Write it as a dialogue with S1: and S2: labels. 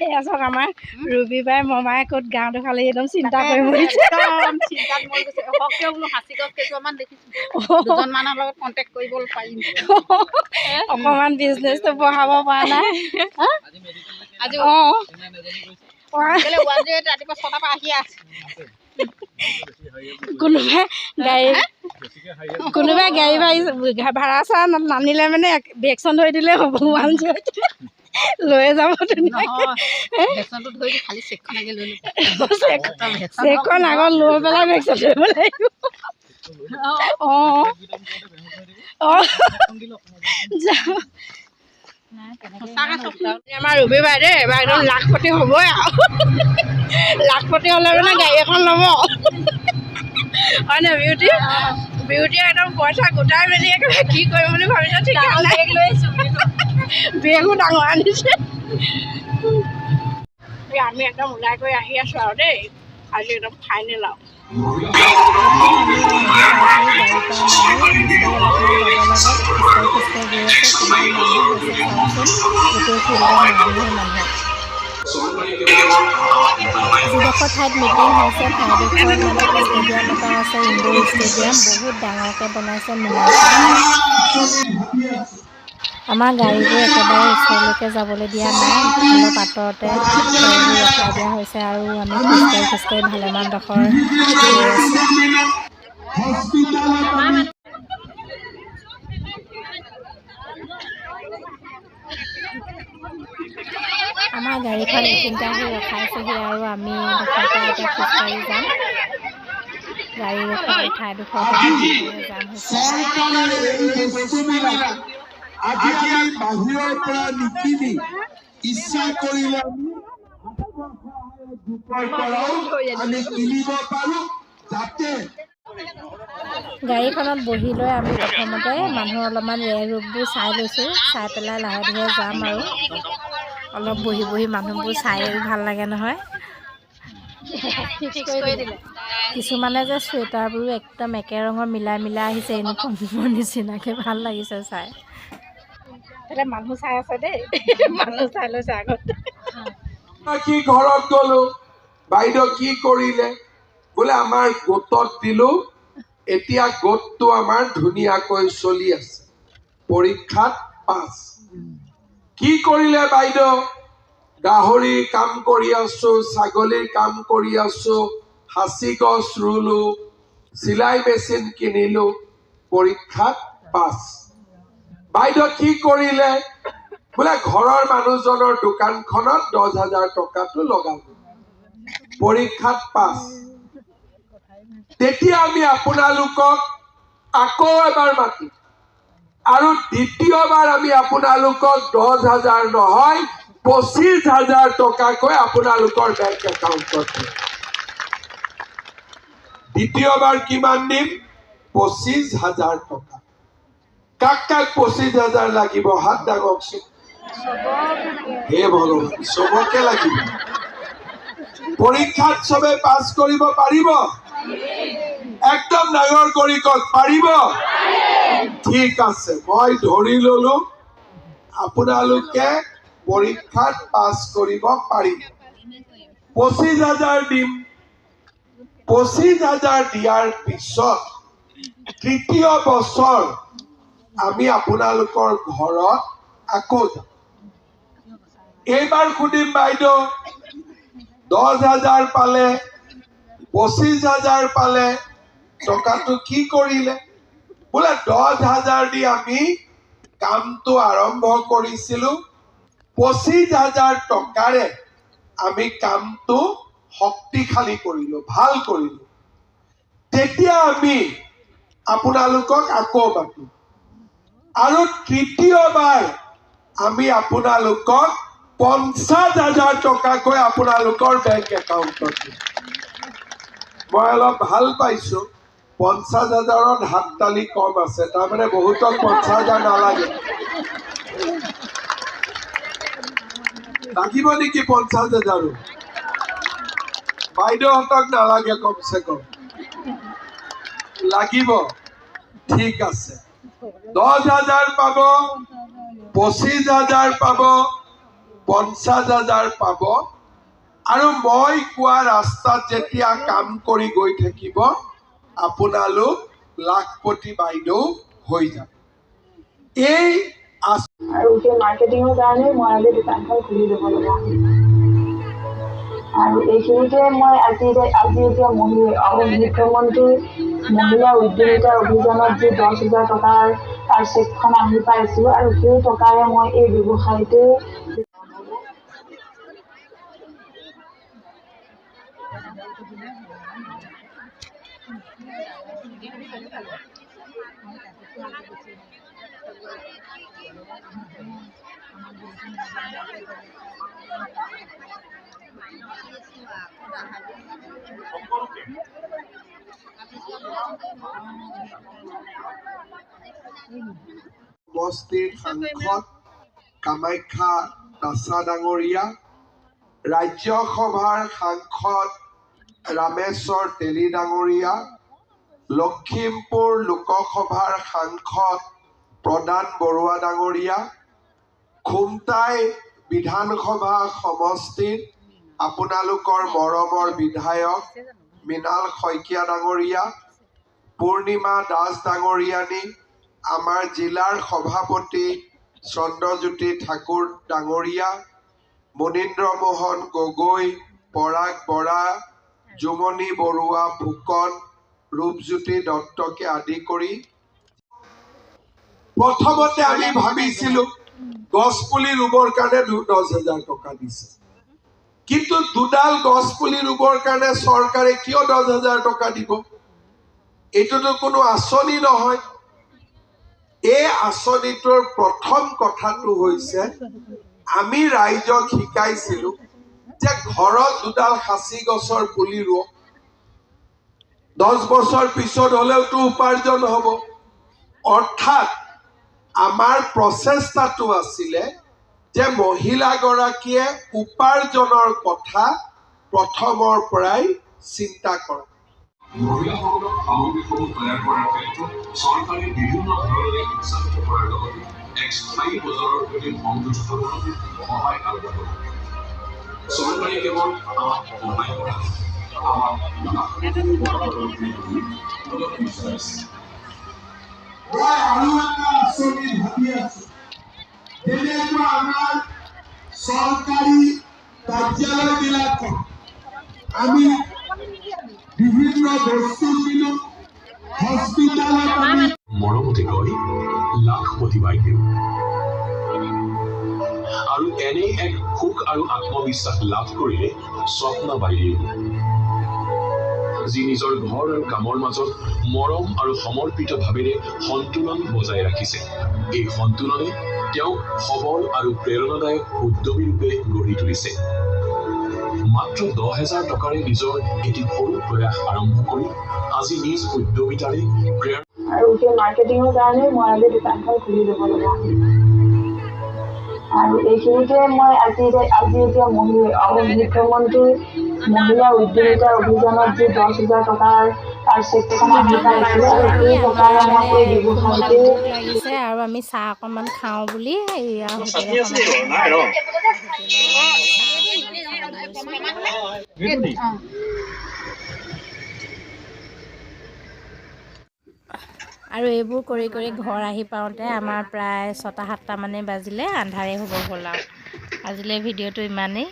S1: এয়া চাওক আমাৰ ৰুবি বাই মমাই ক'ত গাঁৱটো খালে একদম চিন্তা কৰি মৰিছে
S2: চিন্তাত মৰি গৈছে হককে বোলো সাঁচি গছ কেইজোপামান দেখিছোঁ দুজনমানৰ লগত কণ্টেক্ট কৰিব পাৰিম
S1: অকণমান বিজনেছটো বঢ়াব পৰা নাই
S2: আজি
S1: অঁ
S2: ৰাতিপুৱা 6টাৰ পৰা আহি আছে
S1: কোনোবাই গাড়ী ভাড়া চাড়া নানিলে মানে ভেকচন ধৰি দিলে হ'ব 108 লৈয়ে যাব চেকখন আগত লৈ পেলাই ভেকচন ধৰিব লাগিব আমাৰ ৰুবি বাই দেই এবাৰ একদম লাখপতি হ'বই আৰু লাখপতি হ'লে মানে গাড়ী এখন ল'ব হয় নাই বিউটি একদম পইচা গোটাই মেলি একেবাৰে কি কৰিম বুলি ভাবিছে ঠিক লৈ আহিছোঁ বেগো ডাঙৰ আনিছে আমি একদম ওলাই কৰি আহি আছোঁ আৰু দেই আজি একদম ফাইনেল আৰু
S3: যিডোখৰ ঠাইত মিটিং হৈছে ঠাইডোখৰ মানে ষ্টেডিয়াম এটা আছে ইনডোৰ ষ্টেডিয়াম বহুত ডাঙৰকৈ বনাইছে আমাৰ গাড়ীবোৰ একেবাৰে ওচৰলৈকে যাবলৈ দিয়া নাই অলপ আঁতৰতে গাড়ীবোৰ ৰখাই দিয়া হৈছে আৰু আমি খোজকাঢ়ি ভালেমান ডোখৰ গৈ আছোঁ আমাৰ গাড়ীখন এইখিনিতে আহি ৰখাইছেহি আৰু আমি ডোখৰৰ পৰা এতিয়া খোজকাঢ়ি যাম গাড়ী ৰখা ঠাইডোখৰ যাম হৈছে
S4: বাহিৰৰ পৰা নিকিনি ইচ্ছা কৰিলে আমি কিনিব পাৰোঁ যাতে
S3: গাড়ীখনত বহি লৈ আমি প্ৰথমতে মানুহৰ অলপমান ৰেৰ ৰূপবোৰ চাই লৈছোঁ চাই পেলাই লাহে ধীৰে যাম আৰু অলপ বহি মানুহবোৰ চাই ভাল লাগে নহয় কিছুমানে যে চুৱেটাৰবোৰো একদম একে ৰঙৰ মিলাই আহিছে ইউনিফৰ্মৰ নিচিনাকৈ ভাল লাগিছে চাই
S1: মানুহ চাই আছে দেই মানুহ চাই লৈছে আগত
S4: কি ঘৰত গ'লো বাইদেউ কি কৰিলে বোলে আমাৰ গোটত দিলো এতিয়া গোটটো আমাৰ ধুনীয়াকৈ চলি আছে পৰীক্ষাত পাছ কি কৰিলে বাইদেউ গাহৰি কাম কৰি আছো ছাগলীৰ কাম কৰি আছো হাঁচি গছ ৰুলো চিলাই মেচিন কিনিলো পৰীক্ষাত পাছ বাইদেউ কি কৰিলে বোলে ঘৰৰ মানুহজনৰ দোকানখনত 10,000 টকাটো লগালো পৰীক্ষাত পাছ তেতিয়া আমি আপোনালোকক আকৌ এবাৰ মাতিম আৰু দ্বিতীয়বাৰ আমি আপোনালোকক 10,000 নহয় 25,000 টকাকৈ আপোনালোকৰ বেংক একাউণ্টত দিম দ্বিতীয়বাৰ কিমান দিম 25,000 টকা কাক 25,000 লাগিব হাত দাঙকচোন হে ভগৱান চবকে লাগিব পৰীক্ষাত চবে পাছ কৰিব পাৰিব একদম ডাঙৰ কৰি কওক পাৰিব ঠিক আছে মই ধৰি ললো আপোনালোকে পৰীক্ষাত পাছ কৰিব পাৰিব 25,000 দিম 25,000 দিয়াৰ পিছত তৃতীয় বছৰ আমি আপোনালোকৰ ঘৰত আকৌ যাম এইবাৰ সুধিম বাইদেউ 10,000 পালে 25,000 পালে টকাটো কি কৰিলে বোলে 10,000 দি আমি কামটো আৰম্ভ কৰিছিলো 25,000 টকাৰে আমি কামটো শক্তিশালী কৰিলো ভাল কৰিলো তেতিয়া আমি আপোনালোকক আকৌ মাতিম আৰু তৃতীয়বাৰ আমি আপোনালোকক 50,000 টকাকৈ আপোনালোকৰ বেংক একাউণ্টত দিম মই অলপ ভাল পাইছো 50,000ত হাত তালি কম আছে তাৰমানে বহুতক 50,000 নালাগে লাগিব নেকি 50,000 বাইদেউহঁতক নালাগে কমছে কম লাগিব ঠিক আছে 10,000 পাব 25,000 পাব 50,000 পাব আৰু মই কোৱা ৰাস্তাত যেতিয়া কাম কৰি গৈ থাকিব আপোনালোক লাখপতি বাইদেউ হৈ যাব। এই
S5: আৰু সেই মাৰ্কেটিঙৰ কাৰণে মই আজি দোকানখন খুলি ল'ব লগা হ'ল। আৰু এইখিনিতে মই আজি এতিয়া মুখ্যমন্ত্ৰী মহিলা উদ্যোমিতা অভিযানত যি 10,000 টকাৰ চেকখন আহি পাইছোঁ আৰু সেই টকাৰে মই এই ব্যৱসায়তে
S4: সমষ্টিৰ সাংসদ কামাখ্যা দাসা ডাঙৰীয়া, ৰাজ্যসভাৰ সাংসদ ৰামেশ্বৰ তেলী ডাঙৰীয়া, লখিমপুৰ লোকসভাৰ সাংসদ প্ৰদান বৰুৱা ডাঙৰীয়া, খুমটাই বিধানসভা সমষ্টিত আপোনালোকৰ মৰমৰ বিধায়ক মৃণাল শইকীয়া ডাঙৰীয়া, পূৰ্ণিমা দাস ডাঙৰীয়ানী, আমাৰ জিলাৰ সভাপতি চন্দ্ৰজ্যোতি ঠাকুৰ ডাঙৰীয়া, মুনীন্দ্ৰ মোহন গগৈ, পৰাগ বৰা, জুমনি বৰুৱা ফুকন, ৰূপজ্যোতি দত্তকে আদি কৰি প্ৰথমতে আমি ভাবিছিলোঁ গছ পুলি ৰুবৰ কাৰণে 10,000 টকা দিছে, কিন্তু দুডাল গছ পুলি ৰুবৰ কাৰণে চৰকাৰে কিয় 10,000 টকা দিব? এইটোতো কোনো আঁচনি নহয়। এই আঁচনিটোৰ প্ৰথম কথাটো হৈছে আমি ৰাইজক শিকাইছিলোঁ যে ঘৰত দুডাল সাঁচি গছৰ পুলি ৰুৱক, 10 বছৰ পিছত হ'লেওতো উপাৰ্জন হ'ব। অৰ্থাৎ আমাৰ প্ৰচেষ্টাটো আছিলে যে মহিলাগৰাকীয়ে উপাৰ্জনৰ কথা প্ৰথমৰ পৰাই চিন্তা কৰা।
S6: মহিলাসকলক সামগ্ৰীসমূহ তৈয়াৰ কৰাৰ ক্ষেত্ৰত চৰকাৰে বিভিন্ন ধৰণে উৎসাহিত কৰাৰ লগতে এক স্থায়ী বজাৰৰ সৈতে সংযোগ স্থাপনতো সহায় আগবঢ়াব। চৰকাৰে কেৱল আমাক সহায় কৰা
S4: মই আৰু এটা আঁচনি ভাবি আছো, যেনেকুৱা আমাৰ চৰকাৰী কাৰ্যালয়বিলাকত আমি বিভিন্ন বস্তু কিনো, হস্পিটালত আমি
S6: মৰমতে কয় লাখপতি বাইদেউ। আৰু এনে এক সুখ আৰু আত্মবিশ্বাস লাভ কৰিলে স্বপ্না বাইদেউ, যি নিজৰ ঘৰ আৰু কামৰ মাজত মৰম আৰু সমৰ্পিত ভাৱেৰে সন্তুলন বজাই ৰাখিছে। এই সন্তুলনে তেওঁক সবল আৰু প্ৰেৰণাদায়ক উদ্যমী ৰূপে গঢ়ি তুলিছে। মাত্ৰ 10,000 টকাৰে নিজৰ এটি সৰু প্ৰয়াস আৰম্ভ কৰি আজি নিজ উদ্যমিতাৰে
S5: আৰু সেই মাৰ্কেটিঙৰ কাৰণে মই আজি দোকানখন খুলি ল'ব লগা হ'ল। আৰু এইখিনিতে মই আজি এতিয়া মুখ্যমন্ত্ৰী মহিলা উদ্যোমিতা অভিযানত যি 10,000 টকাৰ চেকখন আহি পাইছোঁ আৰু সেই টকাৰে মই এই ব্যৱসায়তে
S3: লাগিছে আৰু আমি চাহ অকণমান খাওঁ বুলি এয়া আৰু এইবোৰ কৰি কৰি ঘৰ আহি পাওঁতে আমাৰ প্ৰায় 6-7 মানে বাজিলে, আন্ধাৰে হ'ব হ'ল আৰু আজিলৈ ভিডিঅ'টো ইমানেই।